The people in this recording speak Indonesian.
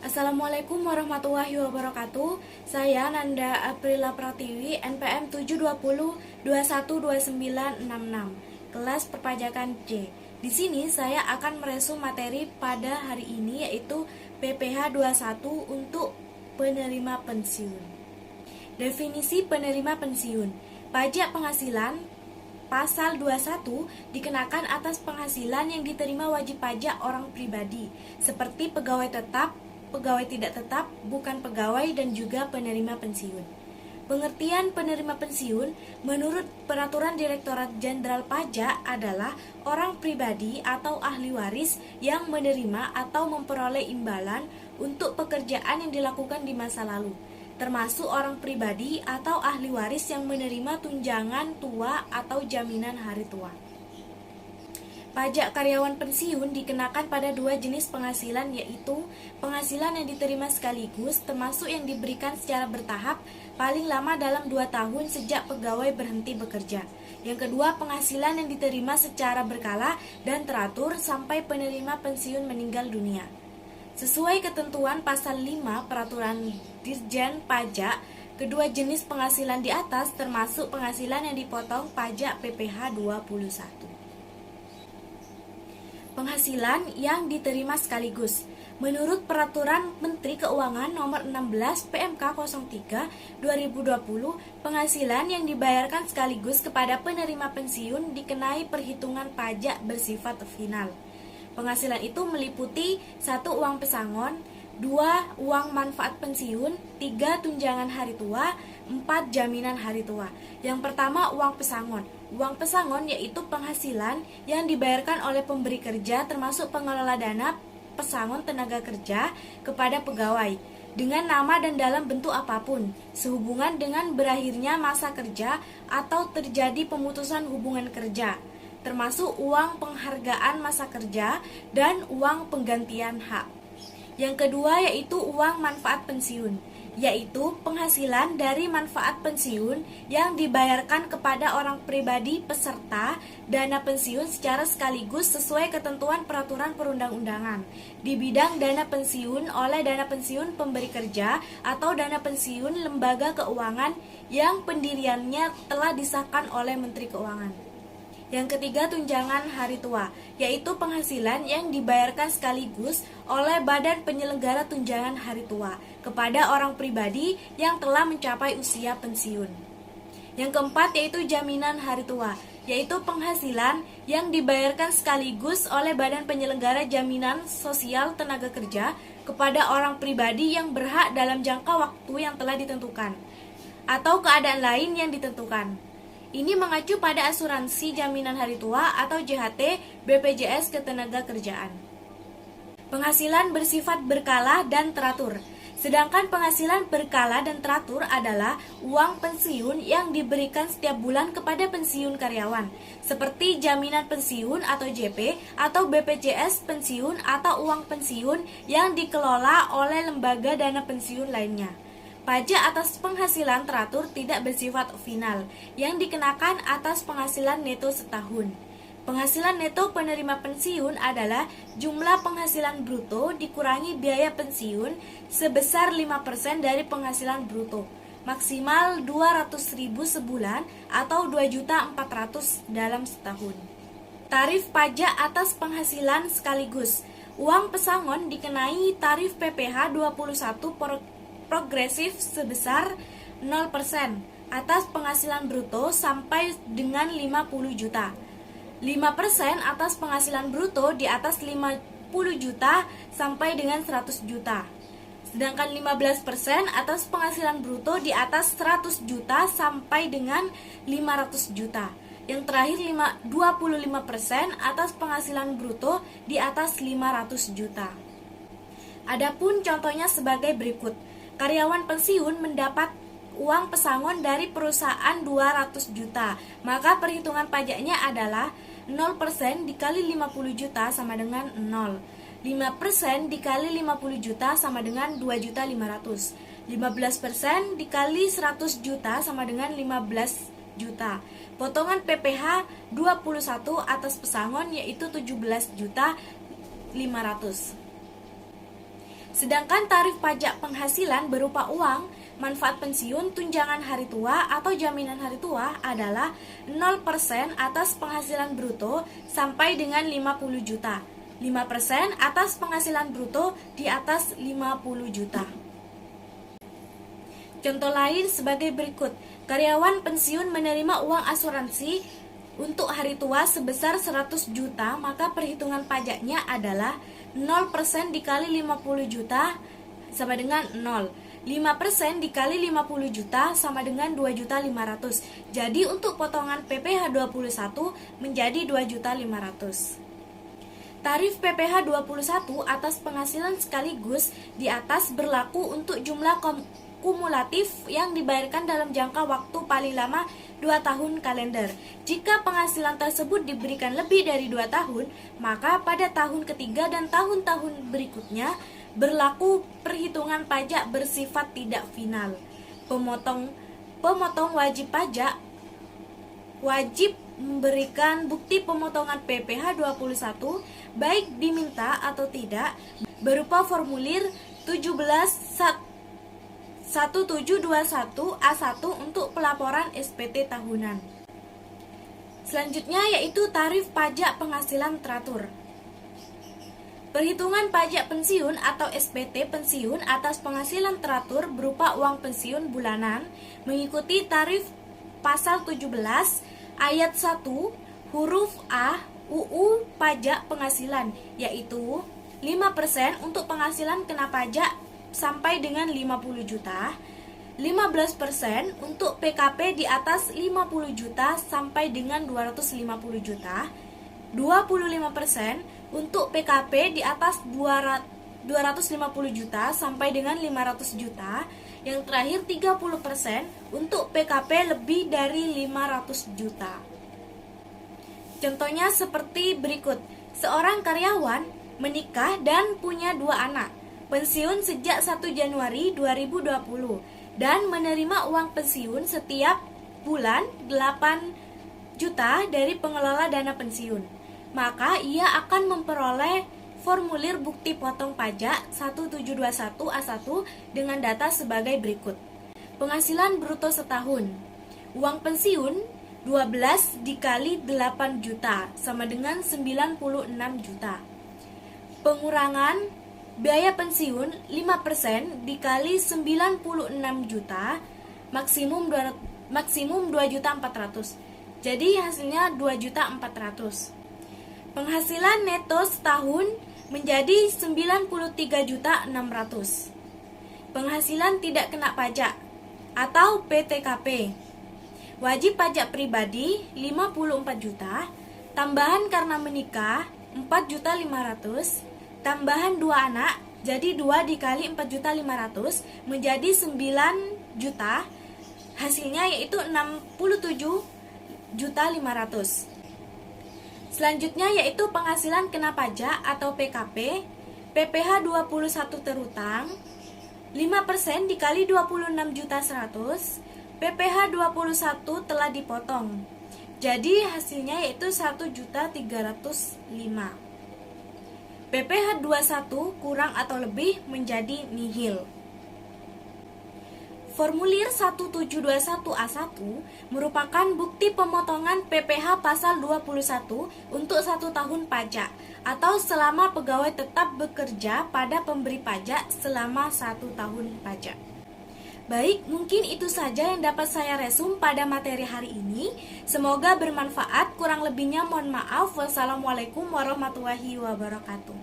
Assalamualaikum warahmatullahi wabarakatuh. Saya Nanda Aprila Pratiwi, NPM 720212966, kelas perpajakan C. Di sini saya akan meresum materi pada hari ini, yaitu PPh 21 untuk penerima pensiun. Definisi penerima pensiun. Pajak penghasilan Pasal 21 dikenakan atas penghasilan yang diterima wajib pajak orang pribadi, seperti pegawai tetap, pegawai tidak tetap, bukan pegawai, dan juga penerima pensiun. Pengertian penerima pensiun menurut Peraturan Direktorat Jenderal Pajak adalah orang pribadi atau ahli waris yang menerima atau memperoleh imbalan untuk pekerjaan yang dilakukan di masa lalu, termasuk orang pribadi atau ahli waris yang menerima tunjangan tua atau jaminan hari tua. Pajak karyawan pensiun dikenakan pada dua jenis penghasilan, yaitu penghasilan yang diterima sekaligus, termasuk yang diberikan secara bertahap paling lama dalam 2 tahun sejak pegawai berhenti bekerja. Yang kedua, penghasilan yang diterima secara berkala dan teratur sampai penerima pensiun meninggal dunia. Sesuai ketentuan pasal 5 Peraturan Dirjen Pajak, kedua jenis penghasilan di atas termasuk penghasilan yang dipotong pajak PPh 21. Penghasilan yang diterima sekaligus. Menurut Peraturan Menteri Keuangan Nomor 16 PMK 03 2020, penghasilan yang dibayarkan sekaligus kepada penerima pensiun dikenai perhitungan pajak bersifat final. Penghasilan itu meliputi 1. Uang pesangon, 2. Uang manfaat pensiun, 3. Tunjangan hari tua, 4. Jaminan hari tua. Yang pertama, uang pesangon. Uang pesangon yaitu penghasilan yang dibayarkan oleh pemberi kerja termasuk pengelola dana pesangon tenaga kerja kepada pegawai dengan nama dan dalam bentuk apapun sehubungan dengan berakhirnya masa kerja atau terjadi pemutusan hubungan kerja, termasuk uang penghargaan masa kerja dan uang penggantian hak. Yang kedua yaitu uang manfaat pensiun, yaitu penghasilan dari manfaat pensiun yang dibayarkan kepada orang pribadi peserta dana pensiun secara sekaligus sesuai ketentuan peraturan perundang-undangan di bidang dana pensiun oleh dana pensiun pemberi kerja atau dana pensiun lembaga keuangan yang pendiriannya telah disahkan oleh Menteri Keuangan. Yang ketiga, tunjangan hari tua, yaitu penghasilan yang dibayarkan sekaligus oleh Badan Penyelenggara Tunjangan Hari Tua kepada orang pribadi yang telah mencapai usia pensiun. Yang keempat, yaitu jaminan hari tua, yaitu penghasilan yang dibayarkan sekaligus oleh Badan Penyelenggara Jaminan Sosial Tenaga Kerja kepada orang pribadi yang berhak dalam jangka waktu yang telah ditentukan atau keadaan lain yang ditentukan. Ini mengacu pada asuransi jaminan hari tua atau JHT BPJS Ketenagakerjaan. Penghasilan bersifat berkala dan teratur. Sedangkan penghasilan berkala dan teratur adalah uang pensiun yang diberikan setiap bulan kepada pensiun karyawan, seperti jaminan pensiun atau JP atau BPJS pensiun atau uang pensiun yang dikelola oleh lembaga dana pensiun lainnya. Pajak atas penghasilan teratur tidak bersifat final, yang dikenakan atas penghasilan neto setahun. Penghasilan neto penerima pensiun adalah jumlah penghasilan bruto dikurangi biaya pensiun sebesar 5% dari penghasilan bruto, maksimal 200.000 sebulan atau 2.400.000 dalam setahun. Tarif pajak atas penghasilan sekaligus. Uang pesangon dikenai tarif PPh 21 progresif sebesar 0% atas penghasilan bruto sampai dengan 50 juta. 5% atas penghasilan bruto di atas 50 juta sampai dengan 100 juta. Sedangkan 15% atas penghasilan bruto di atas 100 juta sampai dengan 500 juta. Yang terakhir 25% atas penghasilan bruto di atas 500 juta. Adapun contohnya sebagai berikut. Karyawan pensiun mendapat uang pesangon dari perusahaan 200 juta, maka perhitungan pajaknya adalah 0% dikali 50 juta sama dengan 0. 5% dikali 50 juta sama dengan 2.500.000. 15% dikali 100 juta sama dengan 15 juta. Potongan PPh 21 atas pesangon yaitu 17.500.000. Sedangkan tarif pajak penghasilan berupa uang, manfaat pensiun, tunjangan hari tua, atau jaminan hari tua adalah 0% atas penghasilan bruto sampai dengan 50 juta. 5% atas penghasilan bruto di atas 50 juta. Contoh lain sebagai berikut. Karyawan pensiun menerima uang asuransi untuk hari tua sebesar 100 juta, maka perhitungan pajaknya adalah 0% dikali 50 juta sama dengan 0. 5% dikali 50 juta sama dengan 2.500.000. Jadi untuk potongan PPh 21 menjadi 2.500.000. Tarif PPh 21 atas penghasilan sekaligus di atas berlaku untuk jumlah kumulatif yang dibayarkan dalam jangka waktu paling lama 2 tahun kalender. Jika penghasilan tersebut diberikan lebih dari 2 tahun, maka pada tahun ketiga dan tahun-tahun berikutnya berlaku perhitungan pajak bersifat tidak final. Pemotong wajib pajak wajib memberikan bukti pemotongan PPh 21 baik diminta atau tidak berupa formulir 1721A1 untuk pelaporan SPT tahunan. Selanjutnya yaitu tarif pajak penghasilan teratur. Perhitungan pajak pensiun atau SPT pensiun atas penghasilan teratur berupa uang pensiun bulanan mengikuti tarif pasal 17 ayat 1 huruf A UU Pajak Penghasilan, yaitu 5% untuk penghasilan kena pajak sampai dengan 50 juta, 15% untuk PKP di atas 50 juta sampai dengan 250 juta, 25% untuk PKP di atas 250 juta sampai dengan 500 juta, yang terakhir 30% untuk PKP lebih dari 500 juta. Contohnya seperti berikut. Seorang karyawan menikah dan punya 2 anak, pensiun sejak 1 Januari 2020 dan menerima uang pensiun setiap bulan 8 juta dari pengelola dana pensiun. Maka ia akan memperoleh formulir bukti potong pajak 1721A1 dengan data sebagai berikut. Penghasilan bruto setahun. Uang pensiun 12 dikali 8 juta sama dengan 96 juta. Pengurangan biaya pensiun 5% dikali 96 juta maksimum 2.400.000. Jadi hasilnya 2.400.000. Penghasilan neto setahun menjadi 93.600.000. Penghasilan tidak kena pajak atau PTKP. Wajib pajak pribadi 54 juta, tambahan karena menikah 4.500.000, tambahan 2 anak jadi 2 dikali 4.500.000 menjadi 9 juta. Hasilnya yaitu 67.500.000. Selanjutnya yaitu penghasilan kena pajak atau PKP, PPh 21 terutang, 5% dikali 26.100.000, PPh 21 telah dipotong. Jadi hasilnya yaitu 1.305.000. PPh 21 kurang atau lebih menjadi nihil. Formulir 1721A1 merupakan bukti pemotongan PPh pasal 21 untuk 1 tahun pajak atau selama pegawai tetap bekerja pada pemberi pajak selama 1 tahun pajak. Baik, mungkin itu saja yang dapat saya resum pada materi hari ini. Semoga bermanfaat, kurang lebihnya mohon maaf. Wassalamualaikum warahmatullahi wabarakatuh.